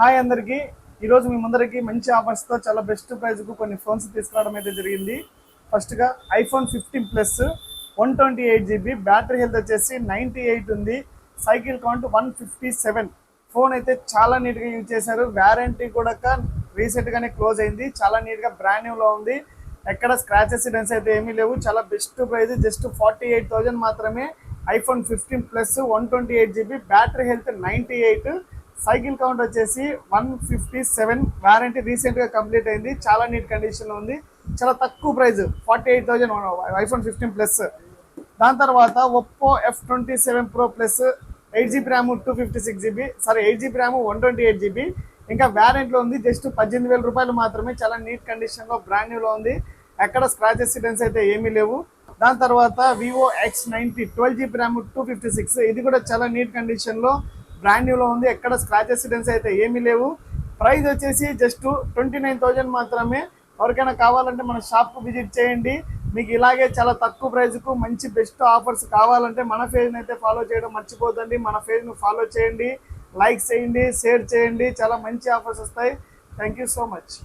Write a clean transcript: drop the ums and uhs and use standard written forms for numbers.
Hi అందరికి ఈరోజు మీ ముందరికి మంచి ఆఫర్స్తో చాలా బెస్ట్ ప్రైస్కు కొన్ని ఫోన్స్ తీసుకురావడం అయితే జరిగింది. ఫస్ట్గా iPhone 15 plus 128 GB, battery health వచ్చేసి 98 ఉంది, సైకిల్ కౌంట్ 157. ఫోన్ అయితే చాలా నీట్గా యూజ్ చేశారు. వారంటీ కూడా రీసెంట్గానే క్లోజ్ అయింది. చాలా నీట్గా బ్రాండ్ న్యూలో ఉంది. ఎక్కడ స్క్రాచెస్ డెన్స్ అయితే ఏమీ లేవు. చాలా బెస్ట్ ప్రైస్, జస్ట్ 48,000 మాత్రమే. IPhone 15 plus 128 GB, battery health 98, cycle count వచ్చేసి 157. వారంటీ రీసెంట్గా కంప్లీట్ అయింది. చాలా నీట్ కండిషన్లో ఉంది. చాలా తక్కువ ప్రైస్, 48,000 ఐఫోన్ 15 ప్లస్. దాని తర్వాత Oppo F27 Pro plus 8 GB RAM 256 GB, 8 GB RAM 128 GB, ఇంకా వ్యారెంట్లో ఉంది. జస్ట్ 18,000 రూపాయలు మాత్రమే. చాలా నీట్ కండిషన్లో బ్రాండ్ న్యూలో ఉంది. ఎక్కడ స్క్రాచెస్ డెన్స్ అయితే ఏమీ లేవు. దాని తర్వాత వివో X90 12 GB ర్యామ్ 256, ఇది కూడా చాలా నీట్ కండిషన్లో బ్రాండ్ న్యూలో ఉంది. ఎక్కడ స్క్రాచెస్ డెన్స్ అయితే ఏమీ లేవు. ప్రైస్ వచ్చేసి జస్ట్ 29,000 మాత్రమే. ఎవరికైనా కావాలంటే మన షాప్కు విజిట్ చేయండి. మీకు ఇలాగే చాలా తక్కువ ప్రైస్కు మంచి బెస్ట్ ఆఫర్స్ కావాలంటే మన పేజ్ని అయితే ఫాలో చేయడం మర్చిపోదండి. మన పేజ్ను ఫాలో చేయండి, లైక్ చేయండి, షేర్ చేయండి. చాలా మంచి ఆఫర్స్ వస్తాయి. Thank you so much.